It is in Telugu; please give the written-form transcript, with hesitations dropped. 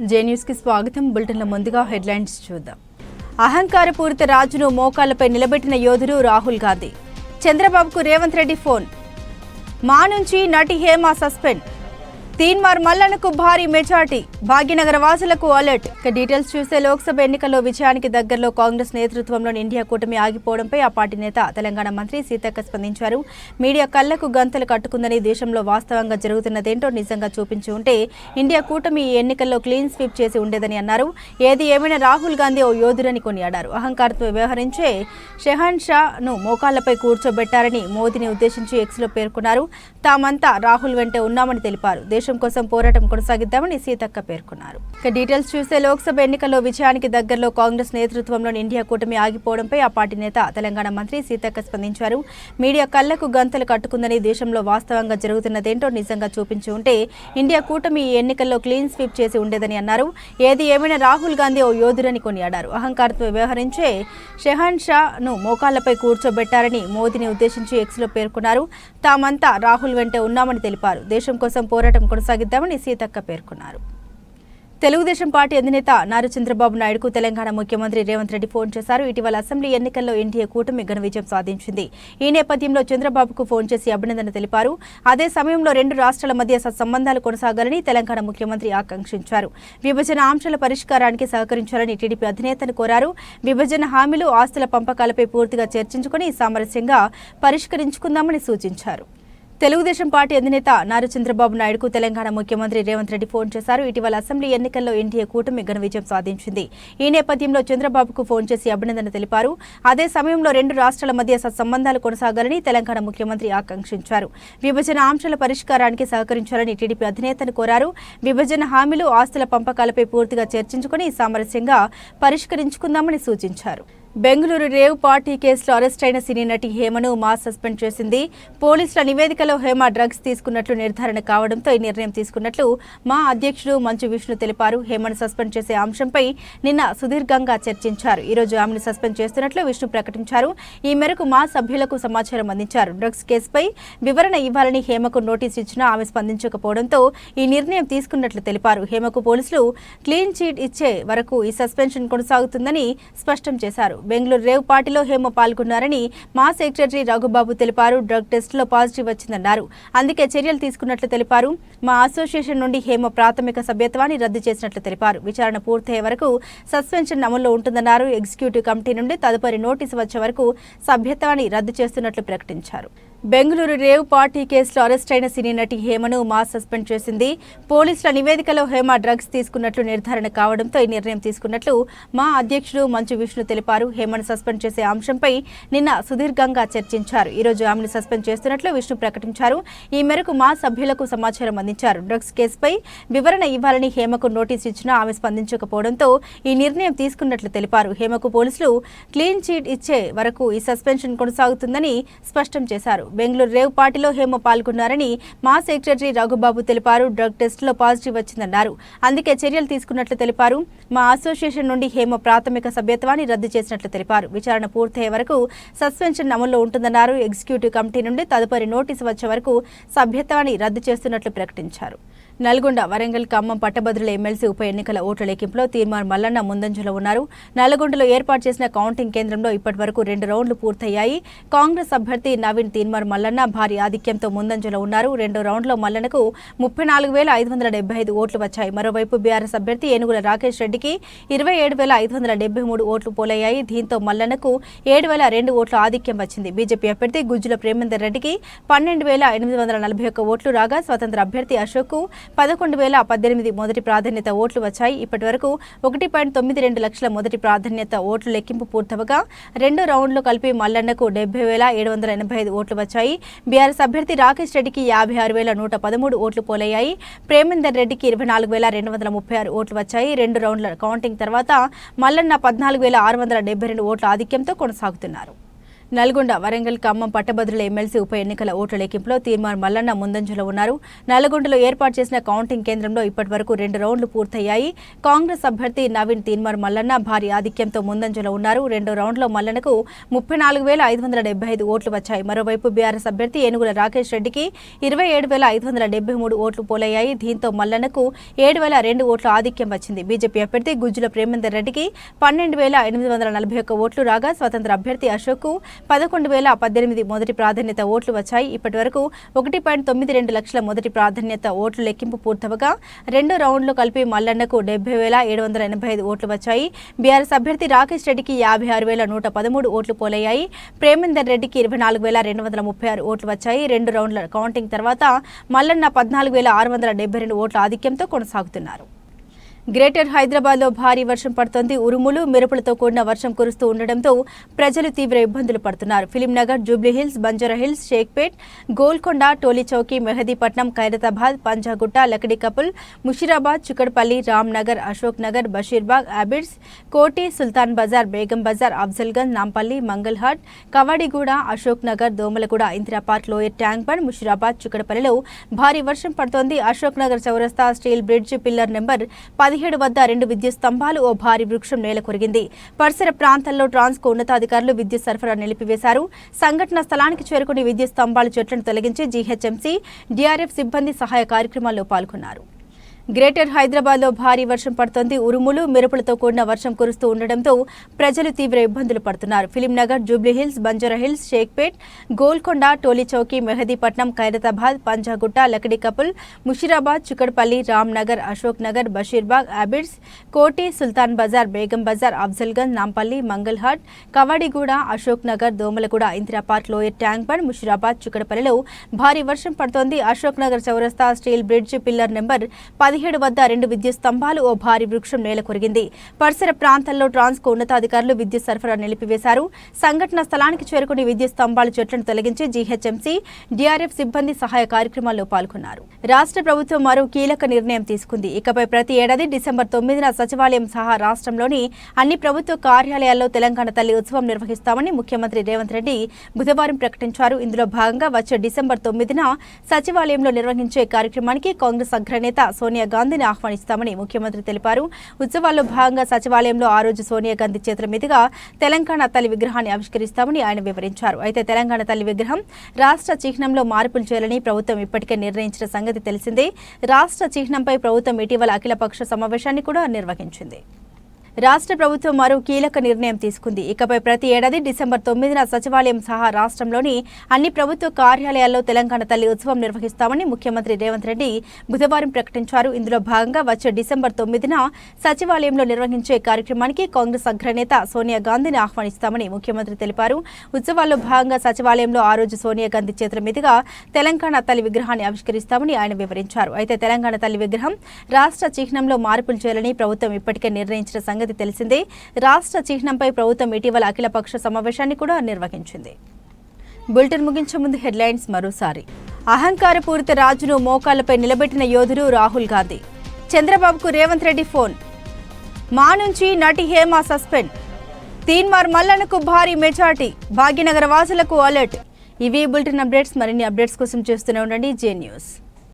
జే న్యూస్ కి స్వాగతం. బులెటిన్ల ముందుగా హెడ్లైన్స్ చూద్దాం. అహంకారపూరిత రాజును మోకాళ్లపై నిలబెట్టిన యోధుడు రాహుల్ గాంధీ. చంద్రబాబుకు రేవంత్ రెడ్డి ఫోన్. మా నుంచి నటి హేమ సస్పెండ్. తీన్మార్ మల్లన్నకు భారీ మెజార్టీ. భాగ్యనగర వాసులకు అలర్ట్. డీటెయిల్స్ చూస్తే లోక్సభ ఎన్నికల్లో విజయానికి దగ్గరలో కాంగ్రెస్ నేతృత్వంలోని ఇండియా కూటమి ఆగిపోవడంపై ఆ పార్టీ నేత తెలంగాణ మంత్రి సీతక్క స్పందించారు. మీడియా కళ్లకు గంతలు కట్టుకుందని, దేశంలో వాస్తవంగా జరుగుతున్నదేంటో నిజంగా చూపించి ఉంటే ఇండియా కూటమి ఈ ఎన్నికల్లో క్లీన్ స్వీప్ చేసి ఉండేదని అన్నారు. ఏది ఏమైనా రాహుల్ గాంధీ ఓ యోధుడని కొనియాడారు. అహంకారంతో వ్యవహరించే షెహన్ షాను మోకాళ్లపై కూర్చోబెట్టారని మోదీని ఉద్దేశించి ఎక్స్లో పేర్కొన్నారు. తామంతా రాహుల్ వెంటే ఉన్నామని తెలిపారు. దేశం కోసం పోరాటం కొనసాగిద్దామని సీతక్క పేర్కొన్నారు. డీటెయిల్స్ చూస్తే లోక్సభ ఎన్నికల్లో విజయానికి దగ్గరలో కాంగ్రెస్ నేతృత్వంలోని ఇండియా కూటమి ఆగిపోవడంపై ఆ పార్టీ నేత తెలంగాణ మంత్రి సీతక్క స్పందించారు. మీడియా కళ్లకు గంతలు కట్టుకుందని, దేశంలో వాస్తవంగా జరుగుతున్నదేంటో నిజంగా చూపించి ఉంటే ఇండియా కూటమి ఈ ఎన్నికల్లో క్లీన్ స్వీప్ చేసి ఉండేదని అన్నారు. ఏది ఏమైనా రాహుల్ గాంధీ ఓ యోధుడని కొనియాడారు. అహంకారంతో వ్యవహరించే షెహన్ షాను మోకాళ్లపై కూర్చోబెట్టారని మోదీని ఉద్దేశించి ఎక్స్లో పేర్కొన్నారు. తామంతా రాహుల్ వెంటే ఉన్నామని తెలిపారు. దేశం కోసం పోరాటం కొనసాగిద్దామని సీతక్క పేర్కొన్నారు. తెలుగుదేశం పార్టీ అధినేత నారా చంద్రబాబు నాయుడుకు తెలంగాణ ముఖ్యమంత్రి రేవంత్ రెడ్డి ఫోన్ చేశారు. ఇటీవల అసెంబ్లీ ఎన్నికల్లో ఎన్డీఏ కూటమి ఘన విజయం సాధించింది. ఈ నేపథ్యంలో చంద్రబాబుకు ఫోన్ చేసి అభినందన తెలిపారు. అదే సమయంలో రెండు రాష్ట్రాల మధ్య సత్సంబంధాలు కొనసాగాలని తెలంగాణ ముఖ్యమంత్రి ఆకాంక్షించారు. విభజన ఆంక్షల పరిష్కారానికి సహకరించాలని టీడీపీ అధినేతను కోరారు. విభజన హామీలు, ఆస్తుల పంపకాలపై పూర్తిగా చర్చించుకుని సామరస్యంగా పరిష్కరించుకుందామని సూచించారు. తెలుగుదేశం పార్టీ అధినేత నారా చంద్రబాబు నాయుడుకు తెలంగాణ ముఖ్యమంత్రి రేవంత్ రెడ్డి ఫోన్ చేశారు. ఇటీవల అసెంబ్లీ ఎన్నికల్లో ఎన్డీఏ కూటమి ఘన విజయం సాధించింది. ఈ నేపథ్యంలో చంద్రబాబుకు ఫోన్ చేసి అభినందన తెలిపారు. అదే సమయంలో రెండు రాష్ట్రాల మధ్య సత్సంబంధాలు కొనసాగాలని తెలంగాణ ముఖ్యమంత్రి ఆకాంక్షించారు. విభజన ఆంక్షల పరిష్కారానికి సహకరించాలని టీడీపీ అధినేతను కోరారు. విభజన హామీలు, ఆస్తుల పంపకాలపై పూర్తిగా చర్చించుకుని సామరస్యంగా పరిష్కరించుకుందామని సూచించారు. బెంగళూరు రేవ్ పార్టీ కేసులో అరెస్ట్ అయిన సినీ నటి హేమను మాస్ సస్పెండ్ చేసింది. పోలీసుల నివేదికలో హేమ డ్రగ్స్ తీసుకున్నట్లు నిర్ధారణ కావడంతో ఈ నిర్ణయం తీసుకున్నట్లు మా అధ్యక్షుడు మంచు విష్ణు తెలిపారు. హేమను సస్పెండ్ చేసే అంశంపై నిన్న సుదీర్ఘంగా చర్చించారు. ఈ రోజు ఆమెను సస్పెండ్ చేస్తున్నట్లు విష్ణు ప్రకటించారు. ఈ మేరకు మా సభ్యులకు సమాచారం అందించారు. డ్రగ్స్ కేసుపై వివరణ ఇవ్వాలని హేమకు నోటీసు ఇచ్చినా ఆమె స్పందించకపోవడంతో ఈ నిర్ణయం తీసుకున్నట్లు తెలిపారు. హేమకు పోలీసులు క్లీన్ చీట్ ఇచ్చే వరకు ఈ సస్పెన్షన్ కొనసాగుతుందని స్పష్టం చేశారు. బెంగళూరు రేవ్ పార్టీలో హేమ పాల్గొన్నారని మా సెక్రటరీ రఘుబాబు తెలిపారు. డ్రగ్ టెస్టులో పాజిటివ్ వచ్చిందన్నారు. అందుకే చర్యలు తీసుకున్నట్లు తెలిపారు. మా అసోసియేషన్ నుండి హేమ ప్రాథమిక సభ్యత్వాన్ని రద్దు చేసినట్లు తెలిపారు. విచారణ పూర్తయ్యే వరకు సస్పెన్షన్ అమల్లో ఉంటుందన్నారు. ఎగ్జిక్యూటివ్ కమిటీ నుండి తదుపరి నోటీసు వచ్చే వరకు సభ్యత్వాన్ని రద్దు చేస్తున్నట్లు ప్రకటించారు. బెంగళూరు రేవ్ పార్టీ కేసులో అరెస్ట్ అయిన సినీ నటి హేమను మాస్ సస్పెండ్ చేసింది. పోలీసుల నివేదికలో హేమ డ్రగ్స్ తీసుకున్నట్లు నిర్ధారణ కావడంతో ఈ నిర్ణయం తీసుకున్నట్లు మా అధ్యక్షుడు మంచు విష్ణు తెలిపారు. హేమను సస్పెండ్ చేసే అంశంపై నిన్న సుదీర్ఘంగా చర్చించారు. ఈ రోజు ఆమెను సస్పెండ్ చేస్తున్నట్లు విష్ణు ప్రకటించారు. ఈ మేరకు మా సభ్యులకు సమాచారం అందించారు. డ్రగ్స్ కేసుపై వివరణ ఇవ్వాలని హేమకు నోటీసు ఇచ్చినా ఆమె స్పందించకపోవడంతో ఈ నిర్ణయం తీసుకున్నట్లు తెలిపారు. హేమకు పోలీసులు క్లీన్ చీట్ ఇచ్చే వరకు ఈ సస్పెన్షన్ కొనసాగుతుందని స్పష్టం చేశారు. బెంగళూరు రేవ్ పార్టీలో హేమ పాల్గొన్నారని మా సెక్రటరీ రఘుబాబు తెలిపారు. డ్రగ్ టెస్టులో పాజిటివ్ వచ్చిందన్నారు. అందుకే చర్యలు తీసుకున్నట్లు తెలిపారు. మా అసోసియేషన్ నుండి హేమ ప్రాథమిక సభ్యత్వాన్ని రద్దు చేసినట్లు తెలిపారు. విచారణ పూర్తయ్యే వరకు సస్పెన్షన్ అమల్లో ఉంటుందన్నారు. ఎగ్జిక్యూటివ్ కమిటీ నుండి తదుపరి నోటీసు వచ్చే వరకు సభ్యత్వాన్ని రద్దు చేస్తున్నట్లు ప్రకటించారు. నల్గొండ, వరంగల్, ఖమ్మం పట్టభద్రుల ఎమ్మెల్సీ ఉప ఎన్నికల ఓట్ల లెక్కింపులో తీన్మార్ మల్లన్న ముందంజలో ఉన్నారు. నల్గొండలో ఏర్పాటు చేసిన కౌంటింగ్ కేంద్రంలో ఇప్పటి వరకు 2 రౌండ్లు పూర్తయ్యాయి. కాంగ్రెస్ అభ్యర్థి నవీన్ తీన్మార్ మల్లన్న భారీ ఆధిక్యంతో ముందంజలో ఉన్నారు. 2వ రౌండ్లో మల్లన్నకు 34,575 ఓట్లు వచ్చాయి. మరోవైపు బీఆర్ఎస్ అభ్యర్థి ఏనుగుల రాకేష్ రెడ్డికి 27,573 ఓట్లు పోలయ్యాయి. దీంతో మల్లన్నకు 7,002 ఓట్ల ఆధిక్యం వచ్చింది. బీజేపీ అభ్యర్థి గుజ్జుల ప్రేమేందర్ రెడ్డికి 12,841 ఓట్లు రాగా, స్వతంత్ర అభ్యర్థి అశోక్ 11,018 మొదటి ప్రాధాన్యత ఓట్లు వచ్చాయి. ఇప్పటి వరకు 1.92 లక్షల మొదటి ప్రాధాన్యత ఓట్లు లెక్కింపు పూర్తవగా 2వ రౌండ్లో కలిపి మల్లన్నకు 70,785 ఓట్లు వచ్చాయి. బీఆర్ఎస్ అభ్యర్థి రాకేష్ రెడ్డికి 56,113 ఓట్లు పోలయ్యాయి. ప్రేమేందర్ రెడ్డికి 24,236 ఓట్లు వచ్చాయి. 2 రౌండ్ల కౌంటింగ్ తర్వాత మల్లన్న 14,672 ఓట్ల ఆధిక్యంతో కొనసాగుతున్నారు. నల్గొండ, వరంగల్, ఖమ్మం పట్టభద్రుల ఎమ్మెల్సీ ఉప ఎన్నికల ఓట్ల లెక్కింపులో తీన్మార్ మల్లన్న ముందంజలో ఉన్నారు. నల్గొండలో ఏర్పాటు చేసిన కౌంటింగ్ కేంద్రంలో ఇప్పటివరకు 2 రౌండ్లు పూర్తయ్యాయి. కాంగ్రెస్ అభ్యర్థి నవీన్ తీన్మార్ మల్లన్న భారీ ఆధిక్యంతో ముందంజలో ఉన్నారు. 2వ రౌండ్లో మల్లన్నకు 34,575 ఓట్లు వచ్చాయి. మరోవైపు బీఆర్ఎస్ అభ్యర్థి ఏనుగుల రాకేష్ రెడ్డికి 27,573 ఓట్లు పోలయ్యాయి. దీంతో మల్లన్నకు 7,002 ఓట్ల ఆధిక్యం వచ్చింది. బీజేపీ అభ్యర్థి గుజ్జుల ప్రేమేందర్ రెడ్డికి 12,841 ఓట్లు రాగా స్వతంత్ర అభ్యర్థి అశోక్ 11,018 మొదటి ప్రాధాన్యత ఓట్లు వచ్చాయి. ఇప్పటి వరకు 1.92 లక్షల మొదటి ప్రాధాన్యత ఓట్లు లెక్కింపు పూర్తవగా 2 రౌండ్లు కలిపి మల్లన్నకు 70,785 ఓట్లు వచ్చాయి. బీఆర్ఎస్ అభ్యర్థి రాకేష్ రెడ్డికి 56,113 ఓట్లు పోలయ్యాయి. ప్రేమేందర్ రెడ్డికి 24,236 ఓట్లు వచ్చాయి. 2 రౌండ్ల కౌంటింగ్ తర్వాత మల్లన్న 14,672 ఓట్ల ఆధిక్యంతో కొనసాగుతున్నారు. గ్రేటర్ హైదరాబాద్లో భారీ వర్షం పడుతోంది. ఉరుములు, మెరుపులతో కూడిన వర్షం కురుస్తూ ఉండడంతో ప్రజలు తీవ్ర ఇబ్బందులు పడుతున్నారు. Film Nagar, Jubilee Hills, Banjara Hills, Shaikpet, Golconda, Tolichowki, Mehdipatnam, Khairatabad, Panjagutta, లకడీకపుల్, Musheerabad, Chikkadpally, Ramnagar, Ashok Nagar, Basheerbagh, Abids, Koti, Sultan Bazar, Begum Bazar, Afzalgunj, Nampally, Mangalhat, Kavadiguda, Ashok Nagar, Domalguda, Indira park, lower tank bund, Musheerabad, చికడపల్లిలో భారీ వర్షం పడుతోంది. అశోక్ నగర్ చౌరస్తా, స్టీల్ బ్రిడ్జ్, పిల్లర్ నెంబర్ 17 వద్ద 2 విద్యుత్ స్తంభాలు, ఓ భారీ వృక్షం నేల కొరిగింది. పరిసర ప్రాంతాల్లో ట్రాన్స్కో ఉన్నతాధికారులు విద్యుత్ సరఫరా నిలిపివేశారు. సంఘటన స్థలానికి చేరుకుని విద్యుత్ స్తంభాలు, చెట్లను తొలగించి జీహెచ్ఎంసీ, డీఆర్ఎఫ్ సిబ్బంది సహాయ కార్యక్రమాల్లో పాల్గొన్నారు. గ్రేటర్ హైదరాబాద్లో భారీ వర్షం పడుతోంది. ఉరుములు, మెరుపులతో కూడిన వర్షం కురుస్తూ ఉండడంతో ప్రజలు తీవ్ర ఇబ్బందులు పడుతున్నారు. Film Nagar, Jubilee Hills, Banjara Hills, Shaikpet, Golconda, Tolichowki, Mehdipatnam, Khairatabad, Panjagutta, లకడీకపుల్, Musheerabad, Chikkadpally, Ramnagar, Ashok Nagar, Basheerbagh, Abids, Koti, Sultan Bazar, Begum Bazar, Afzalgunj, Nampally, Mangalhat, Kavadiguda, Ashok Nagar, Domalguda, Indira park, lower tank bund, Musheerabad, చికడపల్లిలో భారీ వర్షం పడుతోంది. అశోక్ నగర్ చౌరస్తా, స్టీల్ బ్రిడ్జ్, పిల్లర్ నెంబర్ 17 వద్ద 2 విద్యుత్ స్తంభాలు, ఓ భారీ వృక్షం నేల కొరిగింది. పరిసర ప్రాంతాల్లో ట్రాన్స్కో ఉన్నతాధికారులు విద్యుత్ సరఫరా నిలిపివేశారు. సంఘటన స్థలానికి చేరుకుని విద్యుత్ స్తంభాలు, చెట్లను తొలగించి జీహెచ్ఎంసీ, డీఆర్ఎఫ్ సిబ్బంది సహాయ కార్యక్రమాల్లో పాల్గొన్నారు. రాష్ట్ర ప్రభుత్వం మరో కీలక నిర్ణయం తీసుకుంది. ఇకపై ప్రతి ఏడాది డిసెంబర్ 9న సచివాలయం సహా రాష్ట్రంలోని అన్ని ప్రభుత్వ కార్యాలయాల్లో తెలంగాణ తల్లి ఉత్సవం నిర్వహిస్తామని ముఖ్యమంత్రి రేవంత్ రెడ్డి బుధవారం ప్రకటించారు. ఇందులో భాగంగా వచ్చే డిసెంబర్ 9న సచివాలయంలో నిర్వహించే కార్యక్రమానికి కాంగ్రెస్ అగ్రనేత సోనియా గాంధీని ఆహ్వానిస్తామని ముఖ్యమంత్రి తెలిపారు. ఉత్సవాల్లో భాగంగా సచివాలయంలో ఆ రోజు సోనియా గాంధీ చేతుల మీదుగా తెలంగాణ తల్లి విగ్రహాన్ని ఆవిష్కరిస్తామని ఆయన వివరించారు. అయితే తెలంగాణ తల్లి విగ్రహం రాష్ట్ర చిహ్నంలో మార్పులు చేయాలని ప్రభుత్వం ఇప్పటికే నిర్ణయించిన సంగతి తెలిసిందే. రాష్ట్ర చిహ్నంపై ప్రభుత్వం ఇటీవల అఖిలపక్ష సమావేశాన్ని కూడా నిర్వహించింది. రాష్ట్ర ప్రభుత్వం మరో కీలక నిర్ణయం తీసుకుంది. ఇకపై ప్రతి ఏడాది డిసెంబర్ 9న సచివాలయం సహా రాష్ట్రంలోని అన్ని ప్రభుత్వ కార్యాలయాల్లో తెలంగాణ తల్లి ఉత్సవం నిర్వహిస్తామని ముఖ్యమంత్రి రేవంత్ రెడ్డి బుధవారం ప్రకటించారు. ఇందులో భాగంగా వచ్చే డిసెంబర్ 9న సచివాలయంలో నిర్వహించే కార్యక్రమానికి కాంగ్రెస్ అగ్రనేత సోనియా గాంధీని ఆహ్వానిస్తామని ముఖ్యమంత్రి తెలిపారు. ఉత్సవాల్లో భాగంగా సచివాలయంలో ఆ రోజు సోనియా గాంధీ చేతుల మీదుగా తెలంగాణ తల్లి విగ్రహాన్ని ఆవిష్కరిస్తామని ఆయన వివరించారు. అయితే తెలంగాణ తల్లి విగ్రహం రాష్ట్ర చిహ్నంలో మార్పులు చేయాలని ప్రభుత్వం ఇప్పటికే నిర్ణయించిన సంగతి తెలిసిందే. రాష్ట్ర చిహ్నంపై ప్రభుత్వం ఇటీవల అఖిలపక్ష సమావేశాన్ని కూడా నిర్వహించింది. బులెటిన్ ముగించే ముందు హెడ్లైన్స్ మరోసారి. అహంకారపూరిత రాజును మోకాళ్లపై నిలబెట్టిన యోధుడు రాహుల్ గాంధీ. చంద్రబాబుకు రేవంత్ రెడ్డి ఫోన్. మా నుంచి నటి హేమ సస్పెండ్. తీన్మార్ మల్లన్నకు భారీ మెజార్టీ. భాగ్యనగర వాసులకు అలర్ట్. ఇవి బులెటిన్ అప్డేట్స్. మరిన్ని అప్డేట్స్ కోసం చూస్తూనే ఉండండి జే న్యూస్.